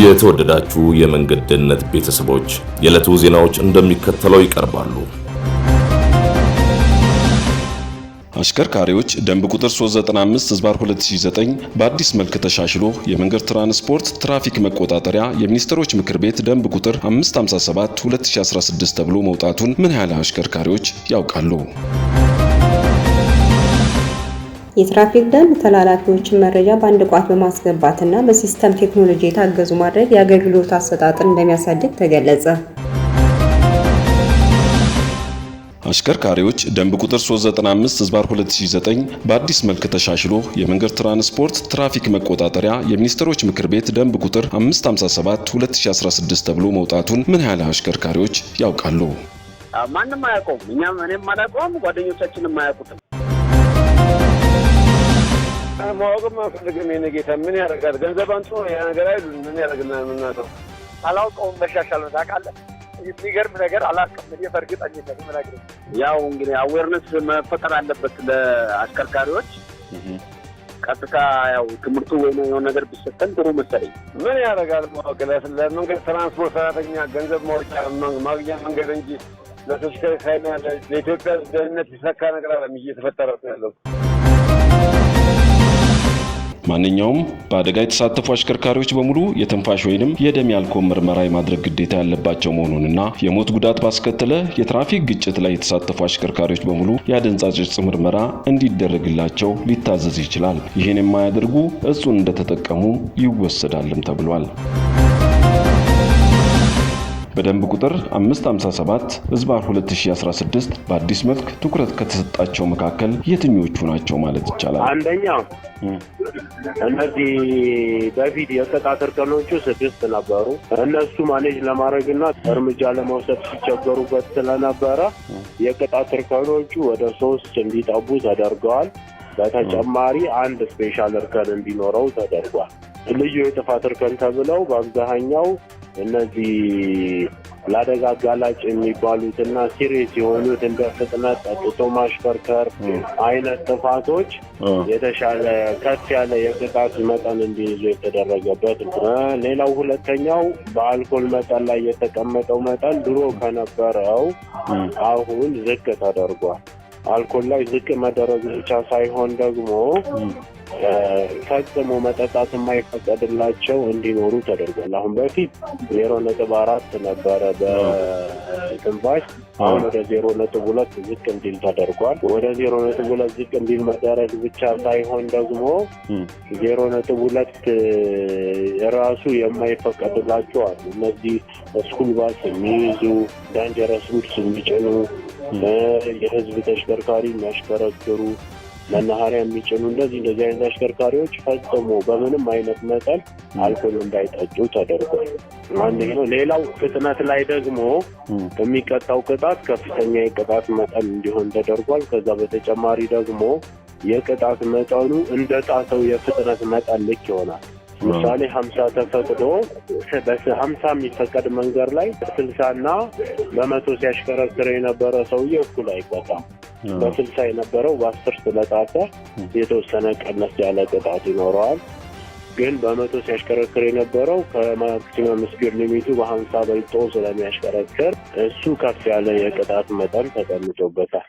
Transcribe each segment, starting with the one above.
የተወደዳችሁ የመንገድ ደህንነት ቤተሰቦች የዕለቱ ዜናዎች እንደሚከተለው ይቀርባሉ። አሽከርካሪዎች ደንብ ቁጥር 395/2009 በአዲስ መልክ ተሻሽሎ የመንገድ ትራንስፖርት ትራፊክ መቆጣጠሪያ የሚኒስትሮች ምክር ቤት ደንብ ቁጥር 557/2016 ተብሎ መውጣቱን ምን ያህል አሽከርካሪዎች ያውቃሉ? የትራፊክ ደንብ ተላላፊዎችን መረጃ በአንድ ቋት በማስገባትና በሲስተም ቴክኖሎጂ የታገዙ ማድረግ የአገልግሎት አሰጣጥን እንደሚያሳድግ ተገለጸ። አሽከርካሪዎች ደንብ ቁጥር 395/2009 በአዲስ መልክ ተሻሽሎ የመንገድ ትራንስፖርት ትራፊክ መቆጣጠሪያ የሚኒስትሮች ምክር ቤት ደንብ ቁጥር 557/2016 ተብሎ መውጣቱን ምን ያህል አሽከርካሪዎች ያውቃሉ? ማንንም አያውቀውም። እኔም አላውቀውም፣ ጓደኞቻችንም አያውቁትም። ማወቅም አልፈልግም። የኔ ጌታ ምን ያደርጋል? ገንዘብ አንጾ ያ ነገር አይደል? ምን ያደርግልናል? ምን ነው አላውቀውም። መሻሻል ነው ታውቃለህ። የሚገርም ነገር አላውቅም። በእርግጠኝነት ምናገር ያው እንግዲህ አዌርነስ መፈጠር አለበት ለአሽከርካሪዎች። ቀጥታ ያው ትምህርቱ ወይ ነው የሆነ ነገር ቢሰጠን ጥሩ መሰለኝ። ምን ያደርጋል? ማወቅ ለመንገድ ትራንስፖርት ሰራተኛ ገንዘብ ማግኛ መንገድ እንጂ ለተሽከርካሪና ለኢትዮጵያ ደህንነት ይሰካ ነገር አለ እየተፈጠረ ያለው። ማንኛውም በአደጋ የተሳተፉ አሽከርካሪዎች በሙሉ የትንፋሽ ወይንም የደም አልኮል ምርመራ የማድረግ ግዴታ ያለባቸው መሆኑንና የሞት ጉዳት ባስከተለ የትራፊክ ግጭት ላይ የተሳተፉ አሽከርካሪዎች በሙሉ የአደንዛዥ ዕፅ ምርመራ እንዲደረግላቸው ሊታዘዝ ይችላል። ይህን የማያደርጉ እጹን እንደተጠቀሙ ይወሰዳልም ተብሏል። በደንብ ቁጥር 557/2016 በአዲስ መልክ ትኩረት ከተሰጣቸው መካከል የትኞቹ ናቸው ማለት ይቻላል? አንደኛው እነዚህ በፊት የቅጣት እርከኖቹ 6 ነበሩ። እነሱ ማኔጅ ለማድረግና እርምጃ ለመውሰድ ሲቸገሩበት ስለነበረ የቅጣት እርከኖቹ ወደ 3 እንዲጠቡ ተደርገዋል። በተጨማሪ አንድ ስፔሻል እርከን እንዲኖረው ተደርጓል። ልዩ የጥፋት እርከን ተብለው በአብዛኛው እነዚህ ለአደጋ አጋላጭ የሚባሉትና ሲሪየስ የሆኑት እንደ ፍጥነት፣ ጠጥቶ ማሽከርከር አይነት ጥፋቶች የተሻለ ከፍ ያለ የቅጣት መጠን እንዲይዙ የተደረገበት ነው። ሌላው ሁለተኛው በአልኮል መጠን ላይ የተቀመጠው መጠን ድሮ ከነበረው አሁን ዝቅ ተደርጓል። አልኮል ላይ ዝቅ መደረግ ብቻ ሳይሆን ደግሞ ፈጽሞ መጠጣት የማይፈቀድላቸው እንዲኖሩ ተደርጓል። አሁን በፊት 0.4 ነበረ በትንፋሽ፣ አሁን ወደ 0.2 ዝቅ እንዲል ተደርጓል። ወደ 0.2 ዝቅ እንዲል መደረግ ብቻ ሳይሆን ደግሞ 0.2 ራሱ የማይፈቀድላቸው አሉ። እነዚህ ስኩል ባስ የሚይዙ፣ ዳንጀረስ ጉድስ የሚጭኑ፣ የህዝብ ተሽከርካሪ የሚያሽከረክሩ፣ መናኸሪያ የሚጭኑ እንደዚህ አይነት አሽከርካሪዎች ፈጽሞ በምንም አይነት መጠን አልኮል እንዳይጠጡ ተደርጓል። አንደኛው። ሌላው ፍጥነት ላይ ደግሞ የሚቀጣው ቅጣት ከፍተኛ የቅጣት መጠን እንዲሆን ተደርጓል። ከዛ በተጨማሪ ደግሞ የቅጣት መጠኑ እንደ ጣሰው የፍጥነት መጠን ልክ ይሆናል። ምሳሌ 50 ተፈቅዶ በ50 የሚፈቀድ መንገድ ላይ 60 እና በ100 ሲያሽከረክር የነበረ ሰውዬ እኩል አይቀጣም። በ60 የነበረው በ10 ስለጣሰ የተወሰነ ቀነስ ያለ ቅጣት ይኖረዋል። ግን በ100 ሲያሽከረክር የነበረው ከማክሲመም ስፒድ ሊሚቱ በ50 በልጦ ስለሚያሽከረክር እሱ ከፍ ያለ የቅጣት መጠን ተቀምጦበታል።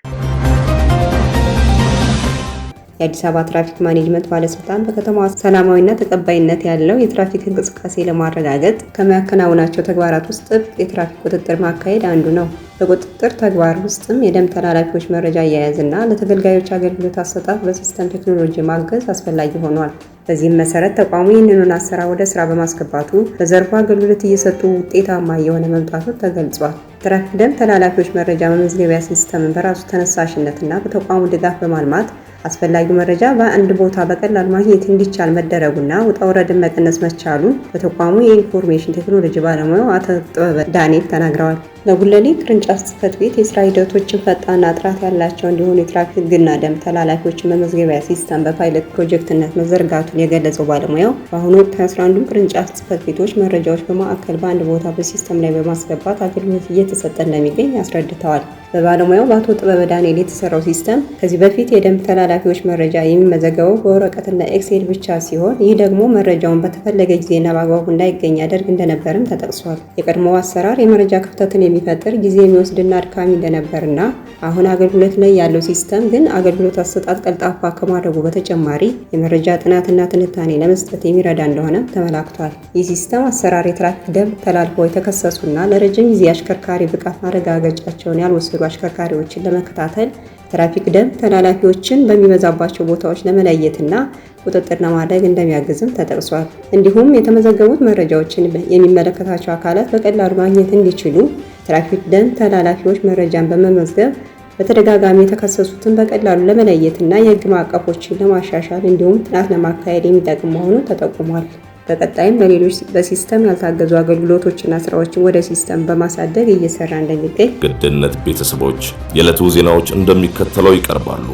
የአዲስ አበባ ትራፊክ ማኔጅመንት ባለስልጣን በከተማዋ ሰላማዊና ተቀባይነት ያለው የትራፊክ እንቅስቃሴ ለማረጋገጥ ከሚያከናውናቸው ተግባራት ውስጥ ጥብቅ የትራፊክ ቁጥጥር ማካሄድ አንዱ ነው። በቁጥጥር ተግባር ውስጥም የደንብ ተላላፊዎች መረጃ አያያዝና ለተገልጋዮች አገልግሎት አሰጣጥ በሲስተም ቴክኖሎጂ ማገዝ አስፈላጊ ሆኗል። በዚህም መሰረት ተቋሙ ይህንኑን አሰራር ወደ ስራ በማስገባቱ በዘርፉ አገልግሎት እየሰጡ ውጤታማ የሆነ መምጣቱ ተገልጿል። ትራፊክ ደንብ ተላላፊዎች መረጃ መመዝገቢያ ሲስተምን በራሱ ተነሳሽነትና በተቋሙ ድጋፍ በማልማት አስፈላጊው መረጃ በአንድ ቦታ በቀላል ማግኘት እንዲቻል መደረጉና ውጣ ውረድን መቀነስ መቻሉን በተቋሙ የኢንፎርሜሽን ቴክኖሎጂ ባለሙያው አቶ ጥበበ ዳንኤል ተናግረዋል። ለጉለሌ ቅርንጫፍ ጽሕፈት ቤት የስራ ሂደቶችን ፈጣንና ጥራት ያላቸው እንዲሆኑ የትራፊክ ሕግና ደንብ ተላላፊዎችን መመዝገቢያ ሲስተም በፓይለት ፕሮጀክትነት መዘርጋቱን የገለጸው ባለሙያው በአሁኑ ወቅት 11 ቅርንጫፍ ጽሕፈት ቤቶች መረጃዎች በማዕከል በአንድ ቦታ በሲስተም ላይ በማስገባት አገልግሎት እየተሰጠ እንደሚገኝ አስረድተዋል። በባለሙያው በአቶ ጥበበ ዳንኤል የተሰራው ሲስተም ከዚህ በፊት የደንብ ተላላፊዎች መረጃ የሚመዘገበው በወረቀትና ኤክሴል ብቻ ሲሆን ይህ ደግሞ መረጃውን በተፈለገ ጊዜና በአግባቡ እንዳይገኝ ያደርግ እንደነበርም ተጠቅሷል። የቀድሞው አሰራር የመረጃ ክፍተትን የሚፈጥር ጊዜ የሚወስድና አድካሚ እንደነበርና አሁን አገልግሎት ላይ ያለው ሲስተም ግን አገልግሎት አሰጣጥ ቀልጣፋ ከማድረጉ በተጨማሪ የመረጃ ጥናትና ትንታኔ ለመስጠት የሚረዳ እንደሆነ ተመላክቷል። ይህ ሲስተም አሰራር የትራፊክ ደንብ ተላልፈው የተከሰሱና ለረጅም ጊዜ አሽከርካሪ ብቃት ማረጋገጫቸውን ያልወሰዱ አሽከርካሪዎችን ለመከታተል ትራፊክ ደንብ ተላላፊዎችን በሚበዛባቸው ቦታዎች ለመለየትና ቁጥጥር ለማድረግ እንደሚያግዝም ተጠቅሷል። እንዲሁም የተመዘገቡት መረጃዎችን የሚመለከታቸው አካላት በቀላሉ ማግኘት እንዲችሉ ትራፊክ ደንብ ተላላፊዎች መረጃን በመመዝገብ በተደጋጋሚ የተከሰሱትን በቀላሉ ለመለየትና የሕግ ማዕቀፎችን ለማሻሻል እንዲሁም ጥናት ለማካሄድ የሚጠቅም መሆኑ ተጠቁሟል። በቀጣይም በሌሎች በሲስተም ያልታገዙ አገልግሎቶችና ስራዎችን ወደ ሲስተም በማሳደግ እየሰራ እንደሚገኝ ግድነት ቤተሰቦች የዕለቱ ዜናዎች እንደሚከተለው ይቀርባሉ።